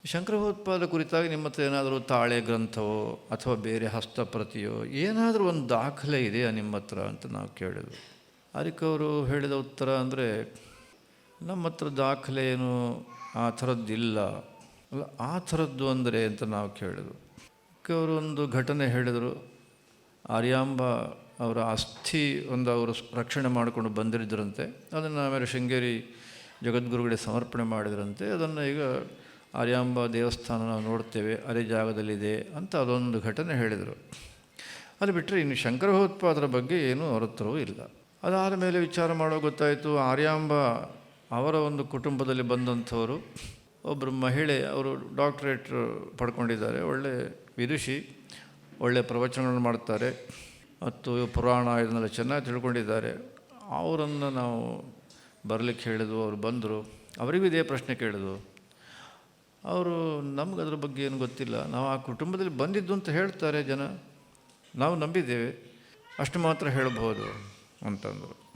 ಶಂಕರ ಕುರಿತಾಗಿ ನಿಮ್ಮ ಹತ್ರ ಏನಾದರೂ ತಾಳೆ ಗ್ರಂಥವೋ ಅಥವಾ ಬೇರೆ ಹಸ್ತಪ್ರತಿಯೋ ಏನಾದರೂ ಒಂದು ದಾಖಲೆ ಇದೆಯಾ ನಿಮ್ಮ ಹತ್ರ ಅಂತ ನಾವು ಕೇಳಿದ್ವಿ. ಅದಕ್ಕೆ ಅವರು ಹೇಳಿದ ಉತ್ತರ ಅಂದರೆ, ನಮ್ಮ ಹತ್ರ ದಾಖಲೆ ಏನು ಆ ಥರದ್ದಿಲ್ಲ. ಅಲ್ಲ, ಆ ಥರದ್ದು ಅಂದರೆ ಅಂತ ನಾವು ಕೇಳಿದ್ವು. ಅದಕ್ಕೆ ಅವರು ಒಂದು ಘಟನೆ ಹೇಳಿದರು. ಆರ್ಯಾಂಬ ಅವರ ಅಸ್ಥಿ ಅವರು ರಕ್ಷಣೆ ಮಾಡಿಕೊಂಡು ಬಂದಿರಿದ್ರಂತೆ. ಅದನ್ನು ಆಮೇಲೆ ಶೃಂಗೇರಿ ಜಗದ್ಗುರುಗಳಿಗೆ ಸಮರ್ಪಣೆ ಮಾಡಿದ್ರಂತೆ. ಅದನ್ನು ಈಗ ಆರ್ಯಾಂಬ ದೇವಸ್ಥಾನ ನಾವು ನೋಡ್ತೇವೆ, ಅದೇ ಜಾಗದಲ್ಲಿದೆ ಅಂತ ಅದೊಂದು ಘಟನೆ ಹೇಳಿದರು. ಅದು ಬಿಟ್ಟರೆ ಇನ್ನು ಶಂಕರ ಭಗವತ್ಪಾದರ ಬಗ್ಗೆ ಏನೂ ಅವ್ರ ಹತ್ರವೂ ಇಲ್ಲ. ಅದಾದ ಮೇಲೆ ವಿಚಾರ ಮಾಡೋ ಗೊತ್ತಾಯಿತು, ಆರ್ಯಾಂಬ ಅವರ ಒಂದು ಕುಟುಂಬದಲ್ಲಿ ಬಂದಂಥವರು ಒಬ್ಬರು ಮಹಿಳೆ. ಅವರು ಡಾಕ್ಟ್ರೇಟ್ ಪಡ್ಕೊಂಡಿದ್ದಾರೆ, ಒಳ್ಳೆ ವಿದುಷಿ, ಒಳ್ಳೆಯ ಪ್ರವಚನಗಳನ್ನು ಮಾಡ್ತಾರೆ ಮತ್ತು ಪುರಾಣ ಇದನ್ನೆಲ್ಲ ಚೆನ್ನಾಗಿ ತಿಳ್ಕೊಂಡಿದ್ದಾರೆ. ಅವರನ್ನು ನಾವು ಬರಲಿಕ್ಕೆ ಹೇಳಿದ್ವು. ಅವರು ಬಂದರು. ಅವರಿಗೂ ಇದೇ ಪ್ರಶ್ನೆ ಕೇಳಿದ್ವು. ಅವರು ನಮ್ಗೆ ಅದ್ರ ಬಗ್ಗೆ ಏನು ಗೊತ್ತಿಲ್ಲ, ನಾವು ಆ ಕುಟುಂಬದಲ್ಲಿ ಬಂದಿದ್ದು ಅಂತ ಹೇಳ್ತಾರೆ ಜನ, ನಾವು ನಂಬಿದ್ದೇವೆ, ಅಷ್ಟು ಮಾತ್ರ ಹೇಳ್ಬೋದು ಅಂತಂದರು.